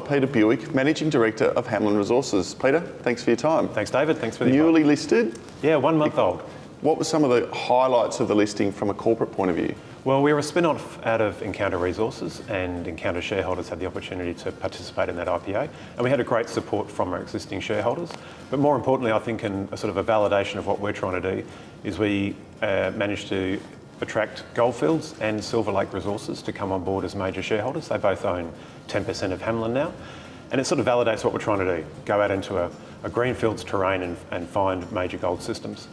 by Peter Bewick, Managing Director of Hamelin Resources. Peter, thanks for your time. Thanks, David. Thanks for the Newly invite. listed? Yeah, 1 month old. What were some of the highlights of the listing from a corporate point of view? Well, we were a spin-off out of Encounter Resources, and Encounter shareholders had the opportunity to participate in that IPO, and we had a great support from our existing shareholders. But more importantly, I think, in a sort of a validation of what we're trying to do, is we managed to attract Goldfields and Silver Lake Resources to come on board as major shareholders. They both own 10% of Hamelin now, and it sort of validates what we're trying to do: go out into a greenfields terrain and find major gold systems.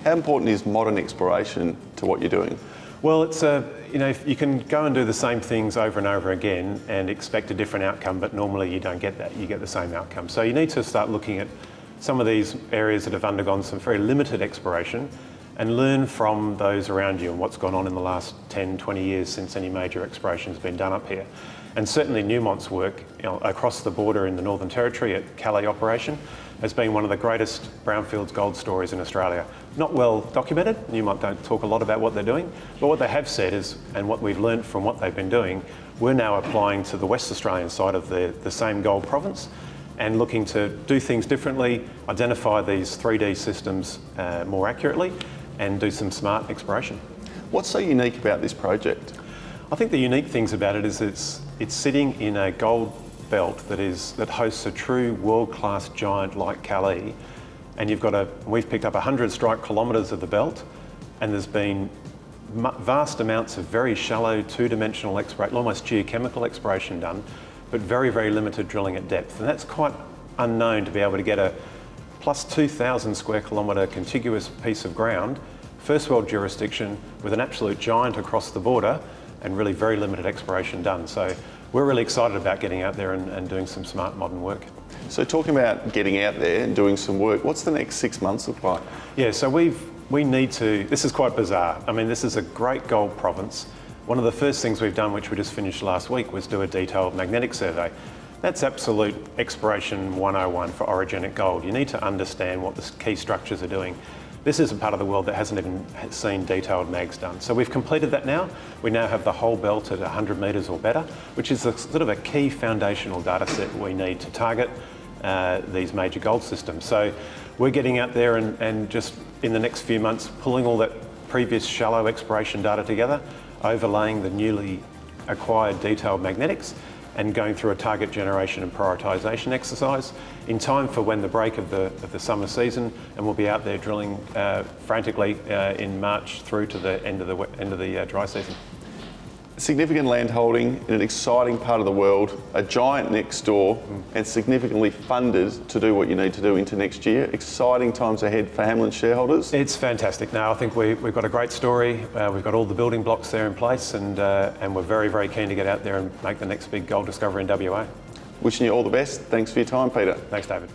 How important is modern exploration to what you're doing? Well, it's you can go and do the same things over and over again and expect a different outcome, but normally you don't get that. You get the same outcome. So you need to start looking at some of these areas that have undergone some very limited exploration and learn from those around you and what's gone on in the last 10, 20 years since any major exploration has been done up here. And certainly Newmont's work across the border in the Northern Territory at Calais operation has been one of the greatest brownfields gold stories in Australia. Not well documented. Newmont don't talk a lot about what they're doing, but what they have said is, and what we've learned from what they've been doing, we're now applying to the West Australian side of the same gold province and looking to do things differently, identify these 3D systems more accurately, and do some smart exploration. What's so unique about this project? I think the unique things about it is it's sitting in a gold belt that hosts a true world-class giant like Calais, and we've picked up 100 strike kilometres of the belt, and there's been vast amounts of very shallow two-dimensional exploration, almost geochemical exploration done, but very, very limited drilling at depth, and that's quite unknown to be able to get a plus 2,000 square kilometre contiguous piece of ground, first world jurisdiction, with an absolute giant across the border, and really very limited exploration done. So we're really excited about getting out there and doing some smart modern work. So talking about getting out there and doing some work, what's the next 6 months look like? Yeah, so we need to, this is quite bizarre. I mean, this is a great gold province. One of the first things we've done, which we just finished last week, was do a detailed magnetic survey. That's absolute exploration 101 for orogenic gold. You need to understand what the key structures are doing. This is a part of the world that hasn't even seen detailed mags done. So we've completed that now. We now have the whole belt at 100 metres or better, which is sort of a key foundational data set we need to target these major gold systems. So we're getting out there and just in the next few months pulling all that previous shallow exploration data together, overlaying the newly acquired detailed magnetics, and going through a target generation and prioritisation exercise in time for when the break of the summer season, and we'll be out there drilling frantically in March through to the end of the dry season. Significant land holding in an exciting part of the world, a giant next door, and significantly funded to do what you need to do into next year. Exciting times ahead for Hamelin shareholders. It's fantastic. Now, I think we've got a great story. We've got all the building blocks there in place, and we're very, very keen to get out there and make the next big gold discovery in WA. Wishing you all the best. Thanks for your time, Peter. Thanks, David.